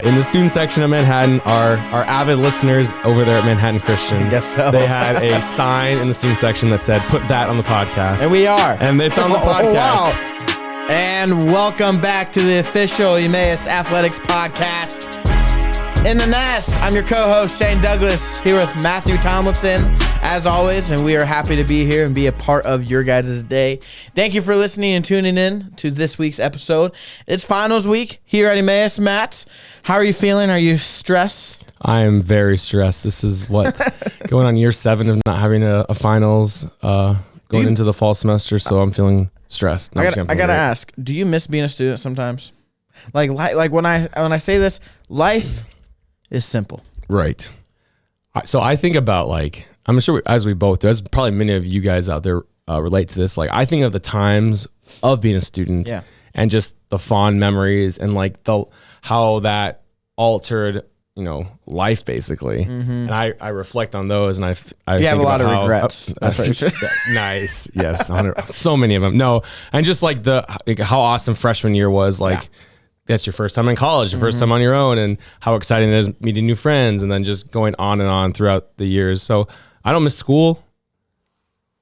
In the student section of Manhattan, our avid listeners over there at Manhattan Christian, I guess so. They had a sign in the student section that said, "Put that on the podcast." And we are. And it's on the podcast. Wow. And welcome back to the official Emmaus Athletics podcast. In the nest, I'm your co-host, Shane Douglas, here with Matthew Tomlinson, as always, and we are happy to be here and be a part of your guys' day. Thank you for listening and tuning in to this week's episode. It's finals week here at Emmaus. Matt, how are you feeling? Are you stressed? I am very stressed. This is going on year 7 of not having a finals, going into the fall semester, so I'm feeling stressed. I gotta ask, do you miss being a student sometimes? Like when I say this, life is simple. Right. So I think about I'm sure as we both do, as probably many of you guys out there relate to this, I think of the times of being a student and just the fond memories and how that altered, life basically. Mm-hmm. And I reflect on those and I you have a lot of regrets. That's what you should. Nice. Yes. So many of them. No. And just how awesome freshman year was. That's your first time in college, your first time on your own, and how exciting it is meeting new friends, and then just going on and on throughout the years. So I don't miss school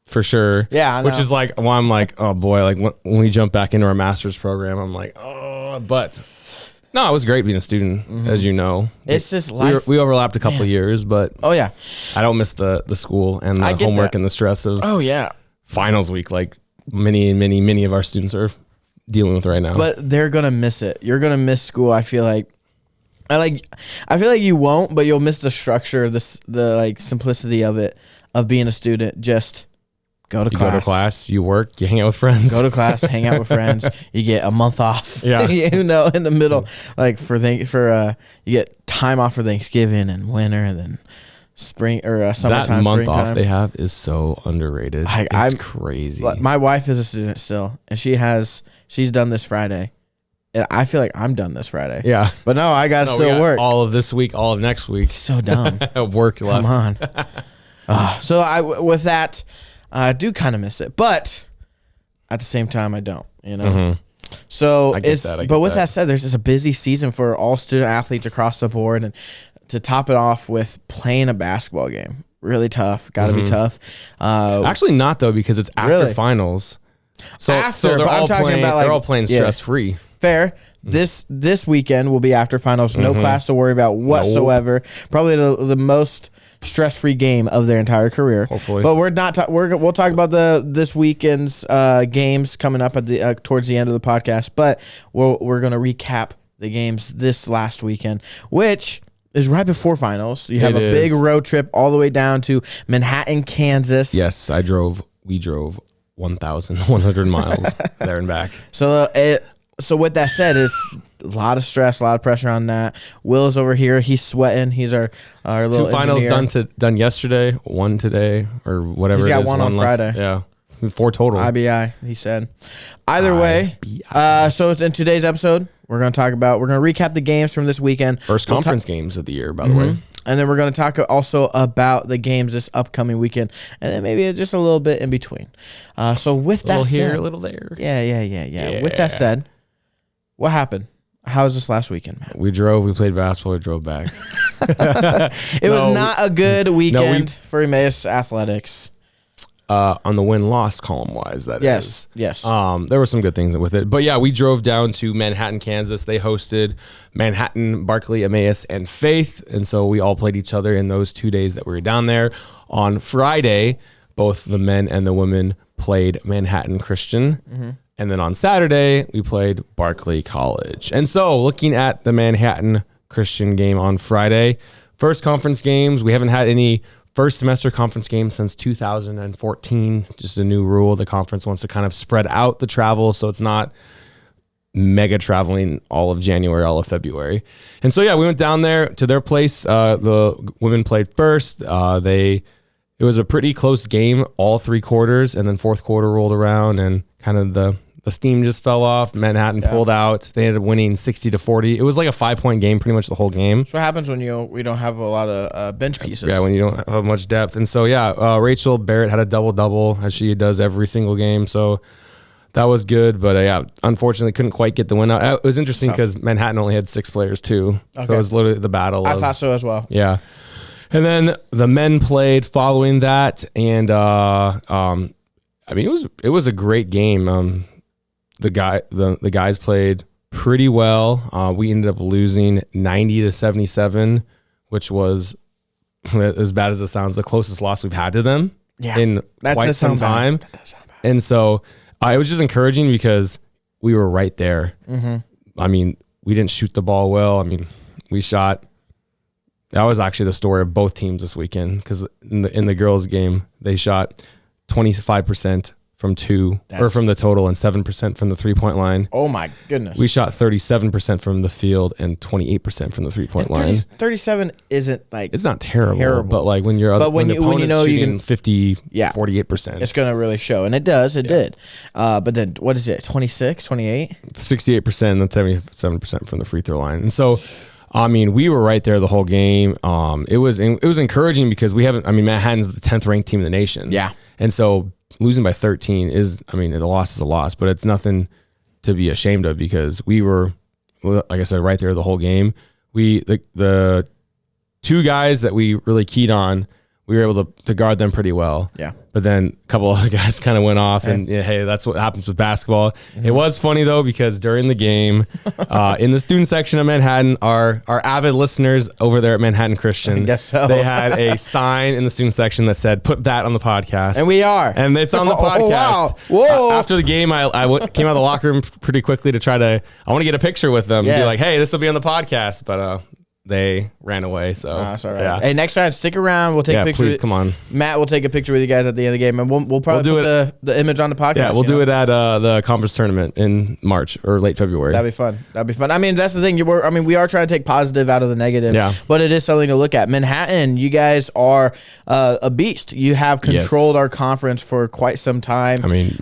for sure. Yeah, which is I'm oh boy, when we jump back into our master's program, I'm but no, it was great being a student, as you know. It's just life. We overlapped a couple of years, but I don't miss the school and the homework and the stress of finals week, many of our students are dealing with right now. But they're gonna miss it. You're gonna miss school. I feel like you won't, but you'll miss the structure, the simplicity of it, of being a student. Just go to class, you work, you hang out with friends. Go to class, hang out with friends. You get a month off. Yeah, in the middle, you get time off for Thanksgiving and winter, and then spring or summertime. That month springtime. off they have is so underrated. It's crazy. My wife is a student still, and she's done this Friday. And I feel like I'm done this Friday. Yeah. But no, I got to still work. All of this week, all of next week. So dumb. Work left. Come on. So with that, I do kind of miss it. But at the same time, I don't, Mm-hmm. So with that said, there's just a busy season for all student athletes across the board. And to top it off with playing a basketball game, really tough. Got to be tough. Actually not, though, because it's after finals. So they're all playing stress free. Fair. This weekend will be after finals. No class to worry about whatsoever. Probably the most stress-free game of their entire career. Hopefully. But we're not. We'll talk about this weekend's games coming up at towards the end of the podcast. But we're gonna recap the games this last weekend, which is right before finals. You have a big road trip all the way down to Manhattan, Kansas. Yes, we drove 1,100 miles there and back. So with that said, it's a lot of stress, a lot of pressure on that. Will's over here. He's sweating. He's our little 2 finals engineer. done yesterday, 1 today, or whatever. He's got one on Friday. Yeah. 4 total. IBI, he said. Either way, so in today's episode, we're going to recap the games from this weekend. First conference games of the year, by the way. And then we're going to talk also about the games this upcoming weekend, and then maybe just a little bit in between. So with that said, a little here, a little there. Yeah. With that said, what happened? How was this last weekend, man? We played basketball, we drove back. It was not a good weekend for Emmaus Athletics. On the win-loss column-wise, that is. Yes. There were some good things with it. But yeah, we drove down to Manhattan, Kansas. They hosted Manhattan, Barclay, Emmaus, and Faith. And so we all played each other in those 2 days that we were down there. On Friday, both the men and the women played Manhattan Christian. Mm-hmm. And then on Saturday, we played Barclay College. And so looking at the Manhattan Christian game on Friday, first conference games, we haven't had any first semester conference games since 2014. Just a new rule. The conference wants to kind of spread out the travel, so it's not mega traveling all of January, all of February. And so, we went down there to their place. The women played first. It was a pretty close game, all 3 quarters, and then fourth quarter rolled around and kind of the steam just fell off. Manhattan pulled out. They ended up winning 60-40. It was like a 5-point game pretty much the whole game. So what happens when we don't have a lot of bench pieces? Yeah, when you don't have much depth. And so, Rachel Barrett had a double-double, as she does every single game. So That was good, but yeah, unfortunately couldn't quite get the win out. It was interesting because Manhattan only had 6 players too. Okay. So it was literally the battle. I thought so as well. Yeah. And then the men played following that, and I mean it was a great game. The guys played pretty well. We ended up losing 90-77, which was, as bad as it sounds, the closest loss we've had to them in quite some time. And so it was just encouraging because we were right there. Mm-hmm. I mean, we didn't shoot the ball well. I mean, we shot. That was actually the story of both teams this weekend, because in the girls' game, they shot 25% from from the total and 7% from the 3-point line. Oh my goodness. We shot 37% from the field and 28% from the 3-point line. 37 isn't like, it's not terrible, but like when you're, when you know you can 48%, it's going to really show. And it does, it did. But then what is it? 26, 28, 68% and then 77% from the free throw line. And so, I mean, we were right there the whole game. It was encouraging because Manhattan's the 10th ranked team in the nation. Yeah. And so losing by 13 is, I mean, the loss is a loss, but it's nothing to be ashamed of because we were, like I said, right there the whole game. The 2 guys that we really keyed on, we were able to guard them pretty well. Yeah. But then a couple other guys kind of went off, and hey, that's what happens with basketball. Mm-hmm. It was funny though, because during the game, in the student section of Manhattan, our avid listeners over there at Manhattan Christian, I guess so. They had a sign in the student section that said, "Put that on the podcast." And we are. And it's on the podcast. Oh, wow. Whoa. After the game, I came out of the locker room pretty quickly to I want to get a picture with them. And be like, hey, this will be on the podcast. But they ran away. So that's all right. Yeah. Hey, next time, stick around. We'll take a picture. Please, come on. Matt will take a picture with you guys at the end of the game, and we'll probably put the image on the podcast. Yeah, we'll do it at the conference tournament in March or late February. That'd be fun. I mean, that's the thing. We are trying to take positive out of the negative. Yeah. But it is something to look at. Manhattan, you guys are a beast. You have controlled our conference for quite some time. I mean,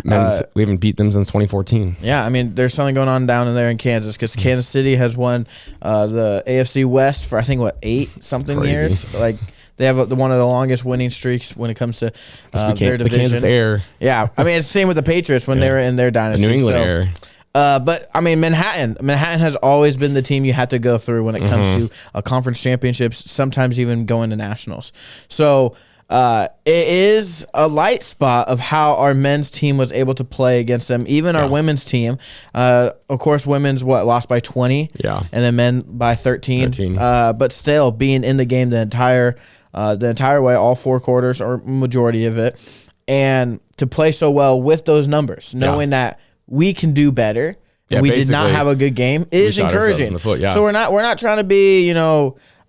we haven't beat them since 2014. Yeah, I mean, there's something going on down in there in Kansas, because Kansas City has won the AFC West for, I think, 8 something years. Like, they have one of the longest winning streaks when it comes to their division. The Kansas Air. Yeah, I mean, it's the same with the Patriots when they were in their dynasty. The New England Air. But I mean, Manhattan has always been the team you have to go through when it comes to conference championships, sometimes even going to nationals. So it is a light spot of how our men's team was able to play against them. Even our women's team, of course, women's lost by 20, and then men by 13. But still being in the game the entire way, all 4 quarters or majority of it, and to play so well with those numbers, knowing that we can do better. Yeah, we did not have a good game is encouraging. So we're not trying to be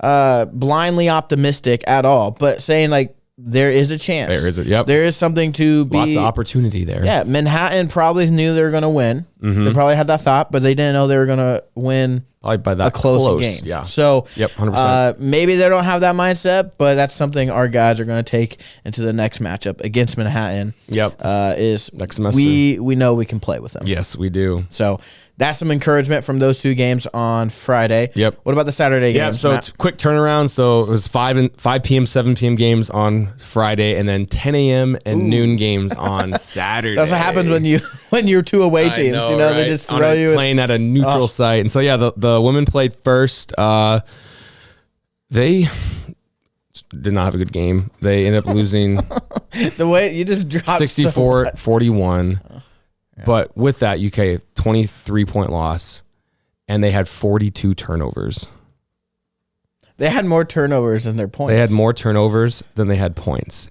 blindly optimistic at all, but saying like, there is a chance. There is there is something to be. Lots of opportunity there. Yeah, Manhattan probably knew they were going to win. They probably had that thought, but they didn't know they were going to win probably by that a close game. Yeah. So 100%. Maybe they don't have that mindset, but that's something our guys are going to take into the next matchup against Manhattan. Is next semester. We know we can play with them. Yes, we do. So that's some encouragement from those 2 games on Friday. Yep. What about the Saturday games? So it's quick turnaround. So it was 5 p.m., 7 p.m. games on Friday, and then 10 a.m. and noon games on Saturday. That's what happens when you're 2 away teams. Right? They just throw you playing at a neutral site. And so the women played first. They did not have a good game. They ended up losing the way you just dropped 64-41. But with that, UK 23-point loss, and they had 42 turnovers. They had more turnovers than their points. They had more turnovers than they had points.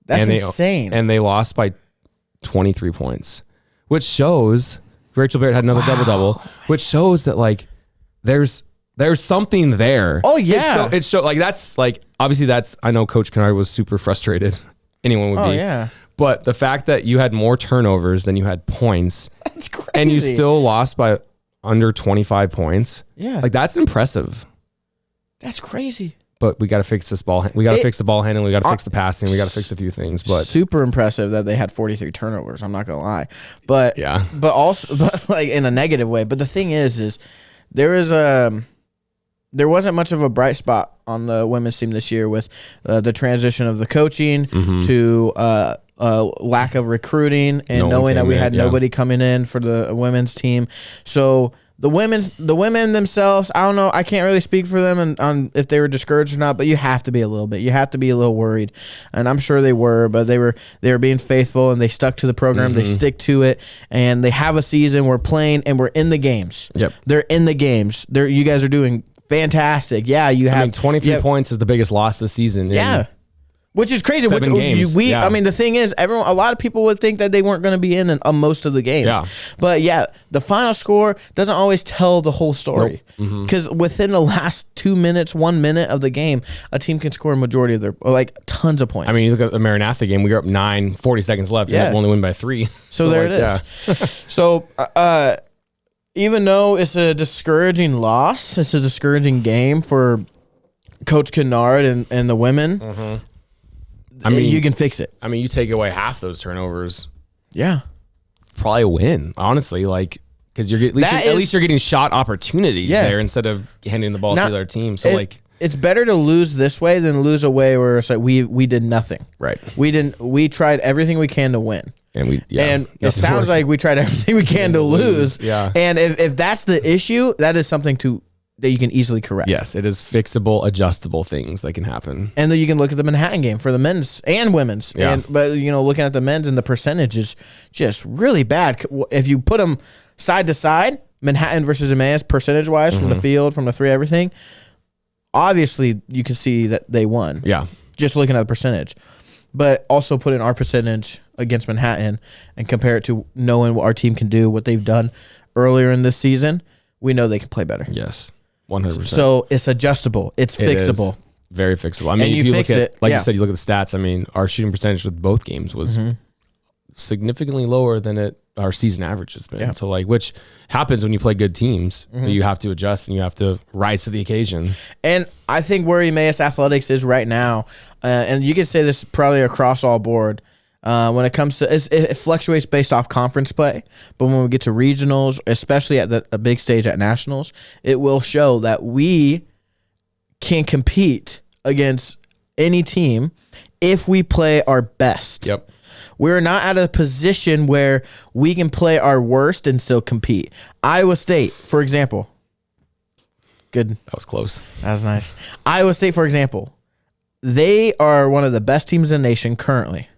That's insane. And they lost by 23 points, which shows Rachel Barrett had another double-double, which shows that like there's something there. Oh yeah. It's so like that's like obviously that's I know Coach Kennard was super frustrated. Anyone would be. Yeah. But the fact that you had more turnovers than you had points, that's crazy. And you still lost by under 25 points. Yeah. Like that's impressive. That's crazy. But we got to fix this ball. We got to fix the ball handling. We got to fix the passing. We got to fix a few things. But super impressive that they had 43 turnovers. I'm not gonna lie. But yeah. But also, like in a negative way. But the thing is there is there wasn't much of a bright spot on the women's team this year with the transition of the coaching to lack of recruiting and knowing that we had nobody coming in for the women's team. So the women themselves, I don't know. I can't really speak for them on if they were discouraged or not, but you have to be a little bit. You have to be a little worried, and I'm sure they were. But they were being faithful, and they stuck to the program. They stick to it, and they have a season. We're playing, and we're in the games. Yep, they're in the games. You guys are doing fantastic. Yeah, you have 23 points is the biggest loss this season. Yeah. Which is crazy. 7 games. I mean, the thing is, a lot of people would think that they weren't going to be in most of the games. Yeah. But yeah, the final score doesn't always tell the whole story. Because within the last 2 minutes, 1 minute of the game, a team can score a majority of tons of points. I mean, you look at the Maranatha game, we were up 9, 40 seconds left. Yeah. Only win by 3. So there it is. Yeah. So, even though it's a discouraging loss, it's a discouraging game for Coach Kennard and the women. I mean, you can fix it. I mean, you take away half those turnovers. Yeah. Probably a win, honestly. Because at least you're getting shot opportunities there instead of handing the ball to the other team. So, it's better to lose this way than lose a way where it's like we did nothing. Right. We tried everything we can to win. And it sounds like we tried everything we can to lose. Yeah. And if that's the issue, that is something that you can easily correct. Yes, it is fixable, adjustable things that can happen. And then you can look at the Manhattan game for the men's and women's. Yeah. But looking at the men's and the percentage is just really bad. If you put them side to side, Manhattan versus Emmaus, percentage-wise, from the field, from the three, everything, obviously you can see that they won. Yeah. Just looking at the percentage. But also put in our percentage against Manhattan and compare it to knowing what our team can do, what they've done earlier in this season, we know they can play better. Yes. 100%. So it's adjustable. It's fixable. Very fixable. I mean, if you look at, you said, you look at the stats, I mean, our shooting percentage with both games was significantly lower than our season average has been. Yeah. So, which happens when you play good teams. You have to adjust and you have to rise to the occasion. And I think where Emmaus Athletics is right now, and you can say this probably across all board, when it comes to it fluctuates based off conference play, but when we get to regionals, especially at a big stage at nationals, it will show that we can compete against any team if we play our best. Yep. We're not at a position where we can play our worst and still compete. Iowa State, for example. Good. That was close. That was nice. Iowa State, for example, they are one of the best teams in the nation currently.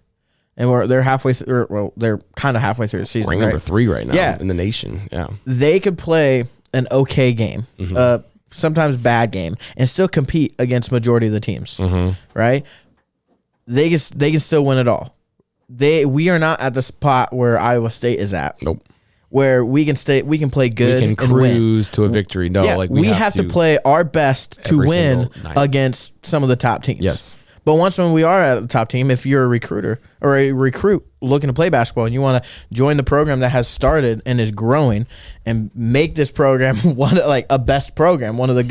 And they're halfway through. Well, they're kind of halfway through the season. Ranked number 3 right now in the nation. Yeah, they could play an okay game, sometimes bad game, and still compete against majority of the teams. Right? They can still win it all. We are not at the spot where Iowa State is at. Nope. Where we can play good. We can cruise to a victory. No, we have to play our best to win against some of the top teams. Yes. But when we are at the top team, if you're a recruiter or a recruit looking to play basketball and you want to join the program that has started and is growing and make this program a best program, one of the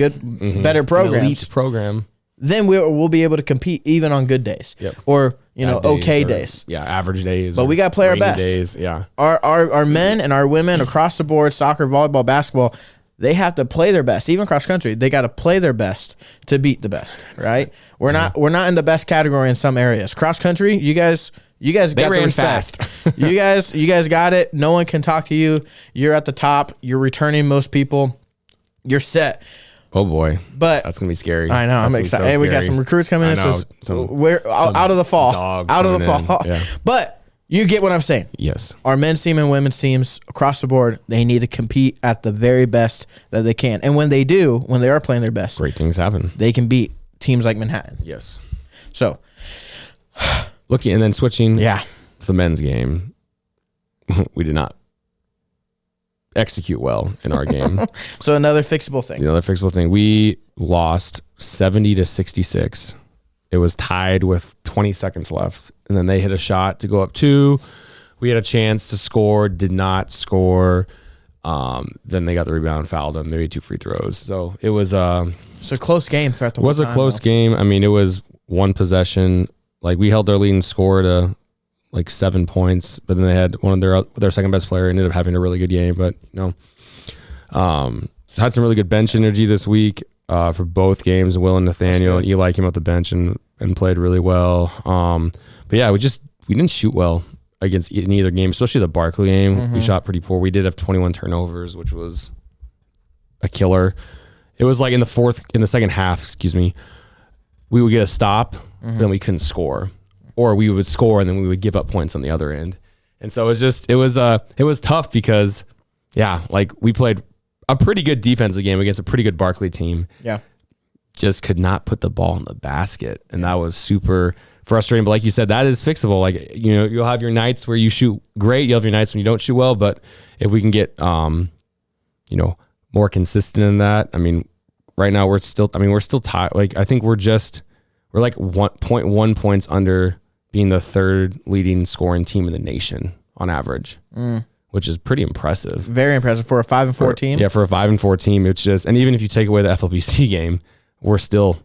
better programs, elite program, then we'll be able to compete even on good days or okay days. Yeah, average days. But we got to play our best. Days, yeah. Our men and our women across the board, soccer, volleyball, basketball, they have to play their best. Even cross country, they got to play their best to beat the best, right? We're not in the best category in some areas. Cross country, you guys got the respect. Fast. you guys got it. No one can talk to you. You're at the top. You're returning most people. You're set. Oh boy, but that's gonna be scary. I know. I'm excited. Hey, we got some recruits coming in. So we're out of the fall. Out of the fall. Yeah. But you get what I'm saying. Yes. Our men's team and women's teams across the board, they need to compete at the very best that they can. And when they do, when they are playing their best, great things happen. They can beat teams like Manhattan. Yes. So, looking and then switching to the men's game, we did not execute well in our game. So another fixable thing. We lost 70-66. It was tied with 20 seconds left. And then they hit a shot to go up 2. We had a chance to score, did not score. Then they got the rebound, fouled them. They made 2 free throws. So it was a close game throughout the whole time. It was a close game. I mean, it was one possession. We held their lead and scored 7 points, but then they had one of their second best player ended up having a really good game. But had some really good bench energy this week. for both games. Will and Nathaniel, and Eli came off the bench and played really well. But yeah, we didn't shoot well against in either game, especially the Barkley game. We shot pretty poor. We did have 21 turnovers, which was a killer. It was like in the second half, excuse me, we would get a stop, then we couldn't score, or we would score and then we would give up points on the other end. And so it was tough because, yeah, like we played a pretty good defensive game against a pretty good Barkley team. Yeah, just could not put the ball in the basket, and that was super frustrating. But like you said, that is fixable. Like, you know, you'll have your nights where you shoot great. You'll have your nights when you don't shoot well. But if we can get, you know, more consistent in that, I mean, right now we're still tied. Like, I think we're like 1.1 points under being the third leading scoring team in the nation on average, which is pretty impressive. Very impressive for a 5-4 team. Yeah, for a 5-4 team, it's just, and even if you take away the FLBC game, we're still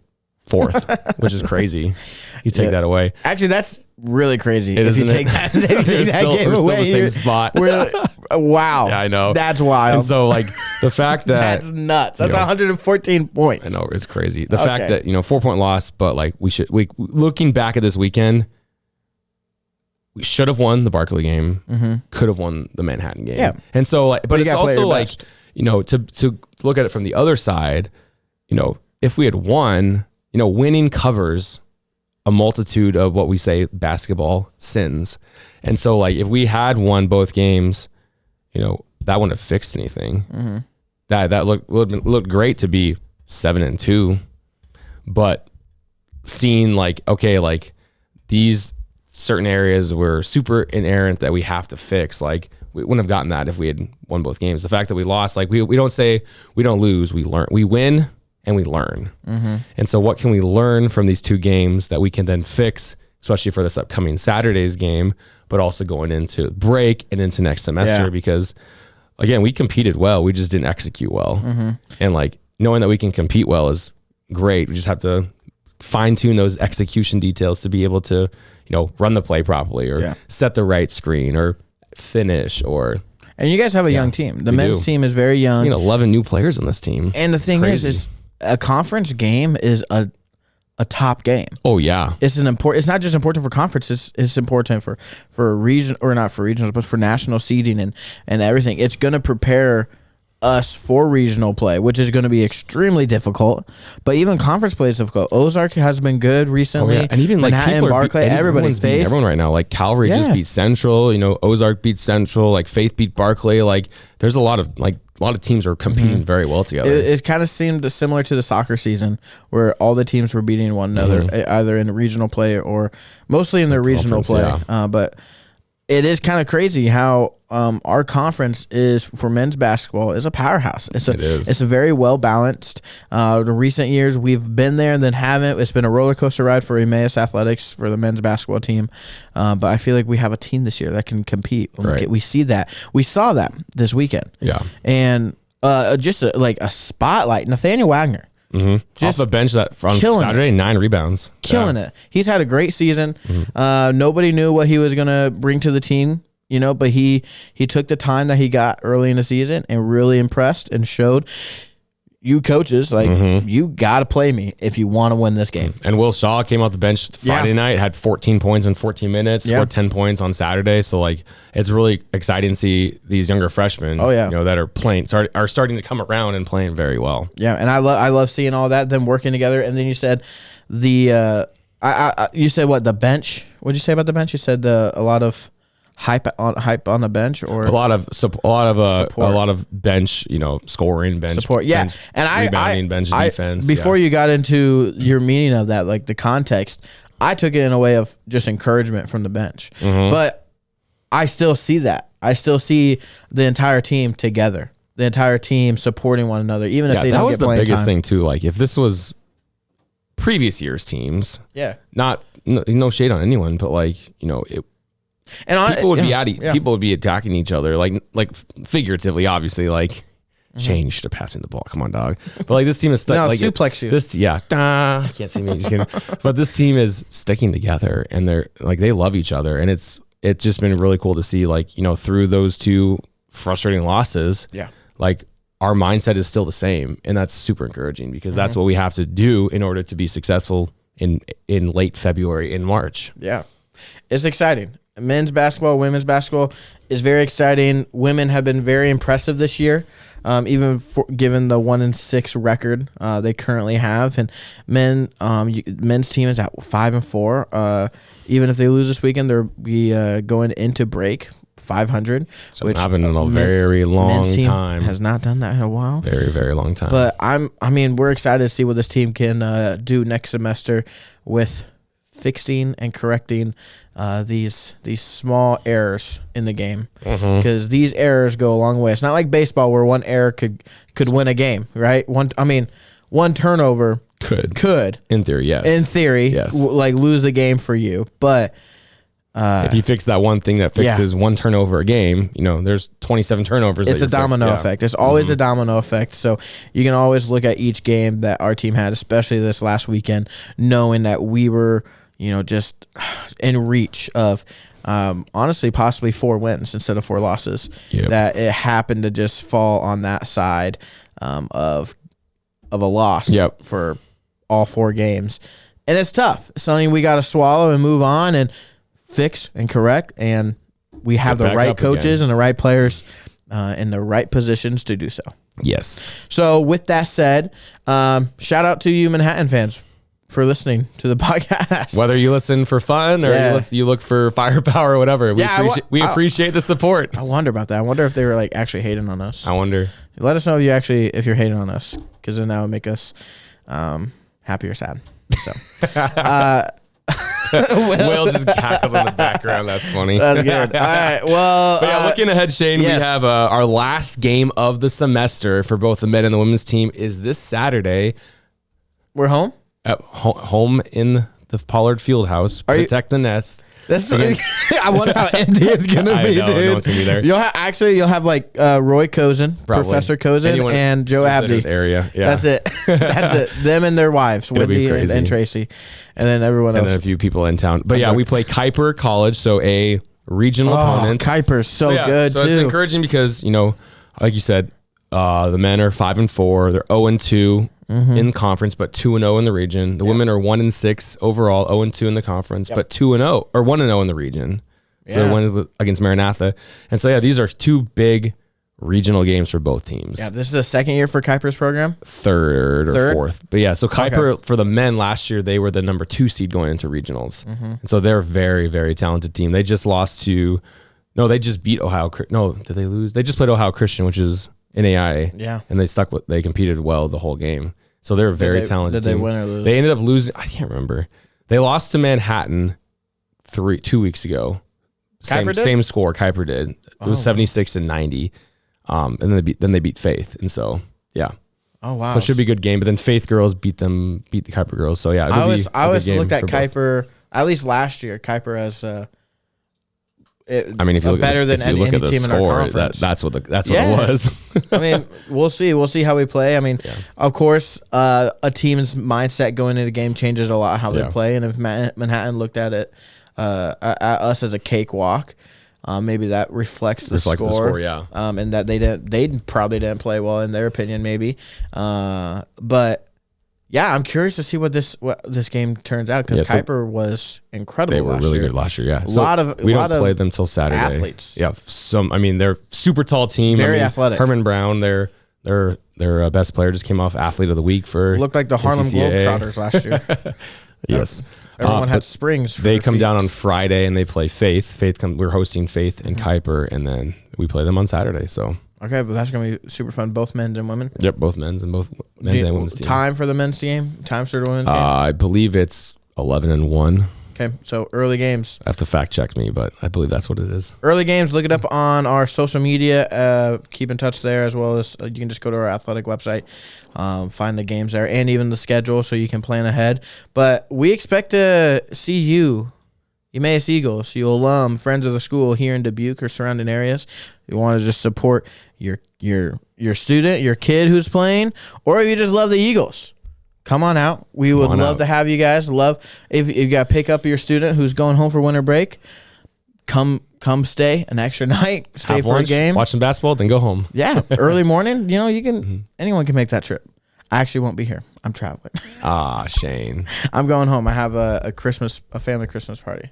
fourth, which is crazy. You take that away. Actually, that's really crazy. If you take that game away, we're still the same spot. Wow. Yeah, I know. That's wild. And so, like, the fact that that's nuts. That's 114 points. I know, it's crazy. The fact that, you know, 4-point loss, but like looking back at this weekend, we should have won the Barkley game, could have won the Manhattan game. Yeah. And so, like, but it's also like, you know, to look at it from the other side, you know, if we had won, you know, winning covers a multitude of what we say basketball sins. And so, like, if we had won both games, you know, that wouldn't have fixed anything. That looked great to be 7-2, but seeing like, okay, like these certain areas were super inerrant that we have to fix. Like, we wouldn't have gotten that if we had won both games. The fact that we lost, like, we don't say we don't lose, we learn. We win and we learn. And so what can we learn from these two games that we can then fix, especially for this upcoming Saturday's game, but also going into break and into next semester? Because, again, we competed well. We just didn't execute well. And, like, knowing that we can compete well is great. We just have to fine tune those execution details to be able to, you know, run the play properly or set the right screen or finish or... And you guys have a young team. The men's team is very young. You know, 11 new players on this team. And the thing is a conference game is a top game. Oh yeah, it's It's not just important for conference. It's important for a region, or not for regionals, but for national seeding and everything. It's going to prepare us for regional play, which is going to be extremely difficult. But even conference play is difficult. Ozark has been good recently. Oh, yeah. And even like Manhattan, Barclay, everybody's beating everyone right now. Like Calvary just beat Central. You know, Ozark beat Central. Like Faith beat Barclay. Like there's a lot of teams are competing very well together. It kind of seemed similar to the soccer season where all the teams were beating one another, either in the regional play or mostly in the regional play. Yeah. But it is kind of crazy how our conference is, for men's basketball, is a powerhouse. It is. It's a very well balanced. The recent years we've been there and then haven't. It's been a roller coaster ride for Emmaus Athletics for the men's basketball team. But I feel like we have a team this year that can compete. We see that. We saw that this weekend. Yeah. And just like a spotlight, Nathaniel Wagner. Off the bench from Saturday, 9 rebounds. Killing it. He's had a great season. Nobody knew what he was going to bring to the team, you know, but he took the time that he got early in the season and really impressed and showed you coaches, like, you got to play me if you want to win this game. And Will Shaw came off the bench Friday night, had 14 points in 14 minutes, scored 10 points on Saturday. So, like, it's really exciting to see these younger freshmen, you know, that are playing, are starting to come around and playing very well. Yeah, and I love seeing all that, them working together. And then you said you said what, the bench? What did you say about the bench? You said a lot of hype on the bench, or a lot of bench, you know, scoring, bench support, bench, and rebounding, bench defense. Before you got into your meaning of that, like the context, I took it in a way of just encouragement from the bench. But I still see that. I still see the entire team together, the entire team supporting one another, even if they don't get playing time. That was the biggest thing too. Like, if this was previous year's teams, no shade on anyone, but, like, you know, people would be attacking each other, like figuratively, obviously, like change to passing the ball. Come on, dog. But, like, this team is stuck. Like, suplex you. I can't see me. Just kidding. But this team is sticking together, and they're like, they love each other, and it's just been really cool to see, like, you know, through those two frustrating losses, like, our mindset is still the same, and that's super encouraging because that's what we have to do in order to be successful in late February, in March. Yeah, it's exciting. Men's basketball, women's basketball is very exciting. Women have been very impressive this year, even given the 1-6 record they currently have. And men's team is at 5-4. Even if they lose this weekend, they'll be going into break 500. So it's happened in a very long time. Has not done that in a while. Very, very long time. But we're excited to see what this team can do next semester with fixing and correcting these small errors in the game, because these errors go a long way. It's not like baseball where one error could win a game, right? One turnover could in theory, yes, like lose the game for you. But if you fix that one thing that fixes one turnover a game, there's 27 turnovers. It's a domino effect. It's always a domino effect. So you can always look at each game that our team had, especially this last weekend, knowing that we were, just in reach of, honestly, possibly 4 wins instead of 4 losses. Yep. That it happened to just fall on that side of a loss for all 4 games. And it's tough. It's something we got to swallow and move on and fix and correct, and we have the right coaches and the right players in the right positions to do so. Yes. So with that said, shout out to you Manhattan fans for listening to the podcast. Whether you listen for fun or you look for firepower or whatever, we appreciate the support. I wonder about that. I wonder if they were actually hating on us. I wonder. Let us know if you're hating on us, because then that would make us happy or sad. So Will just cackled in the background. That's funny. That's good. All right. Well, looking ahead, Shane, we have our last game of the semester for both the men and the women's team is this Saturday. We're home? At home in the Pollard Fieldhouse. Protect the nest. I wonder how empty it's gonna be, dude. No one's gonna be there. You'll have Roy Cozen, Professor Cozen, and Joe Abdi. Area, yeah. That's it. That's it. Them and their wives, Wendy and Tracy, and then everyone else. And then a few people in town. But we play Kuiper College, so a regional opponent. Kuiper's so good too. So it's encouraging because like you said, the men are 5-4. They're 0-2 in the conference, but 2-0 in the region. The women are 1-6 overall, 0-2 in the conference, but 2-0 or 1-0 in the region. So they won against Maranatha. And so these are 2 big regional games for both teams. Yeah, this is the second year for Kuiper's program? Third or fourth. But so Kuiper, for the men last year, they were the number 2 seed going into regionals. And so they're a very, very talented team. They just they just beat Ohio. No, did they lose? They just played Ohio Christian, which is NAIA. Yeah. And they competed well the whole game. So they're a very talented team. Did they win or lose? They ended up losing. I can't remember. They lost to Manhattan 2 weeks ago. Same score Kuiper did. It was 76-90. And then they beat Faith. And so, yeah. Oh, wow. So it should be a good game. But then Faith girls beat the Kuiper girls. So, yeah. I always looked at Kuiper, at least last year, Kuiper as if you look better than any team in our conference. That's what it was. We'll see. We'll see how we play. Of course, a team's mindset going into the game changes a lot how they play. And if Manhattan looked at it, at us as a cakewalk, maybe that reflects the score. And that they probably didn't play well in their opinion, maybe. But yeah, I'm curious to see what this game turns out, because Kuiper was incredible. They were really good last year. Yeah, we don't play them till Saturday. Athletes. Yeah, they're super tall team. Very athletic. Herman Brown, their best player, just came off Athlete of the Week for. Looked like the Harlem Globetrotters last year. Yes. Everyone had springs. They come down on Friday and they play Faith. We're hosting Faith and Kuiper, and then we play them on Saturday. So. Okay, but that's going to be super fun. Both men's and women? Yep, both men's and women's team. Time for the men's team? Time for the women's game? I believe it's 11-1. Okay, so early games. I have to fact check me, but I believe that's what it is. Early games, look it up on our social media. Keep in touch there, as well as you can just go to our athletic website, find the games there, and even the schedule so you can plan ahead. But we expect to see you, Emmaus Eagles, you alum, friends of the school here in Dubuque or surrounding areas. You want to just support your student, your kid who's playing, or if you just love the Eagles, come on out. We would love to have you guys. If you got to pick up your student who's going home for winter break, come come stay an extra night, stay Have for lunch, a game. watch some basketball, then go home. Yeah, early morning. You can. Anyone can make that trip. I actually won't be here. I'm traveling. Ah, Shane. I'm going home. I have a family Christmas party.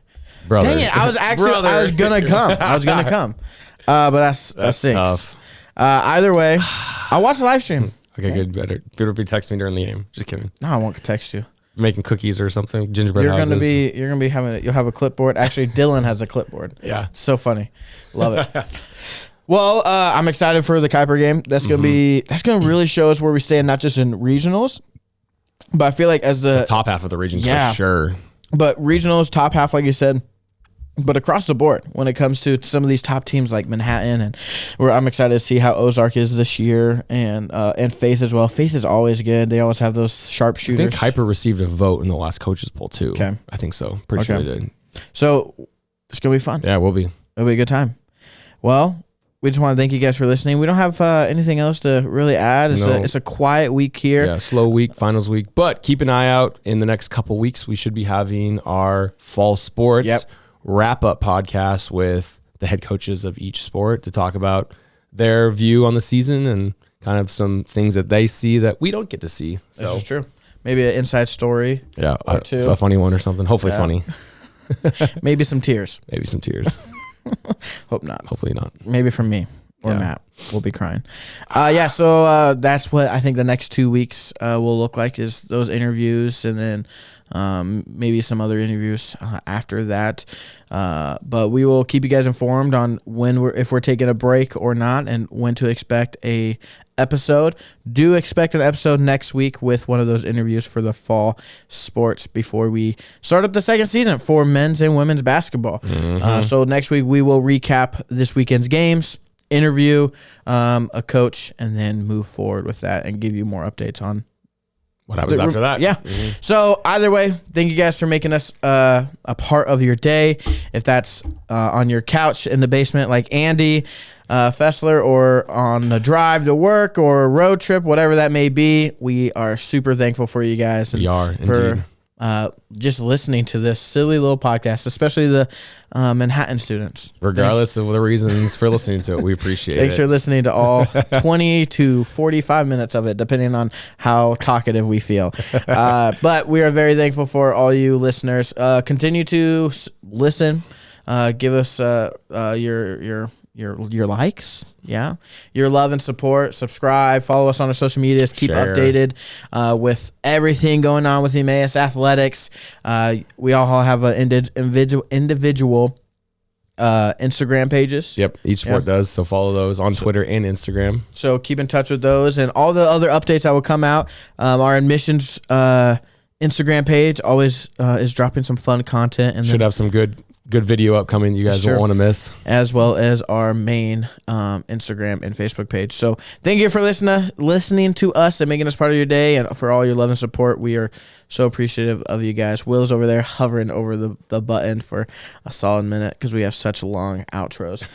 Brother. Dang it! I was gonna come. But that's stinks. tough. Either way, I watched the live stream. Okay, good. Better be texting me during the game. Just kidding. No, I won't text you. Making cookies or something. Gingerbread You're houses. gonna be having. You'll have a clipboard. Actually, Dylan has a clipboard. Yeah. So funny. Love it. Well, I'm excited for the Kuiper game. That's gonna really show us where we stand, not just in regionals, but I feel like as the top half of the region Yeah. for sure. but regionals, top half, like you said, but across the board when it comes to some of these top teams like Manhattan, and where I'm excited to see how Ozark is this year, and Faith as well. Faith is always good. They always have those sharpshooters. I think Kuiper received a vote in the last coaches poll too. Okay. I think so. Pretty sure they did. So it's gonna be fun. Yeah, we'll be. It'll be a good time. Well, we just want to thank you guys for listening. We don't have anything else to really add. It's a quiet week here. Yeah, slow week, finals week. But keep an eye out in the next couple weeks. We should be having our fall sports wrap-up podcast with the head coaches of each sport to talk about their view on the season and kind of some things that they see that we don't get to see. This So, is true. Maybe an inside story. yeah, Or two. a funny one or something. Hopefully funny. Maybe some tears. Maybe some tears. Hope not. Hopefully not. Maybe from me or Yeah. Matt. We'll be crying. So that's what I think the next 2 weeks will look like, is those interviews, and then maybe some other interviews after that. But we will keep you guys informed on if we're taking a break or not, and when to expect a episode. Do expect an episode next week with one of those interviews for the fall sports before we start up the second season for men's and women's basketball. So next week we will recap this weekend's games, interview a coach, and then move forward with that and give you more updates on What happens after that? Yeah. So either way, thank you guys for making us a part of your day. If that's on your couch in the basement like Andy Fessler, or on the drive to work or a road trip, whatever that may be, we are super thankful for you guys. We are, for indeed. just listening to this silly little podcast, especially the Manhattan students. Regardless of the reasons for listening to it, we appreciate Thanks it. for listening to all 20 to 45 minutes of it, depending on how talkative we feel. But we are very thankful for all you listeners. Continue to listen. Give us your likes, your love and support. Subscribe, follow us on our social medias. Keep Share. updated with everything going on with Emmaus Athletics. We all have an individual Instagram pages. Yep, each sport does. So follow those on Twitter and Instagram. So keep in touch with those and all the other updates that will come out. Our admissions Instagram page always is dropping some fun content, and Should have some good video upcoming you guys Sure. won't want to miss. as well as our main Instagram and Facebook page. So thank you for listening to us and making us part of your day, and for all your love and support. We are so appreciative of you guys. Will's over there hovering over the button for a solid minute because we have such long outros.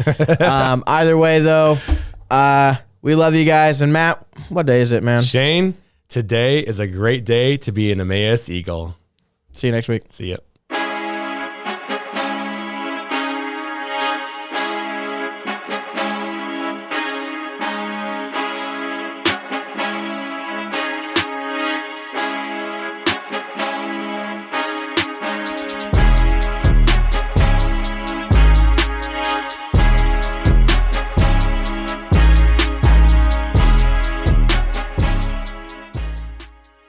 Either way, though, we love you guys. And Matt, what day is it, man? Shane, today is a great day to be an Emmaus Eagle. See you next week. See ya.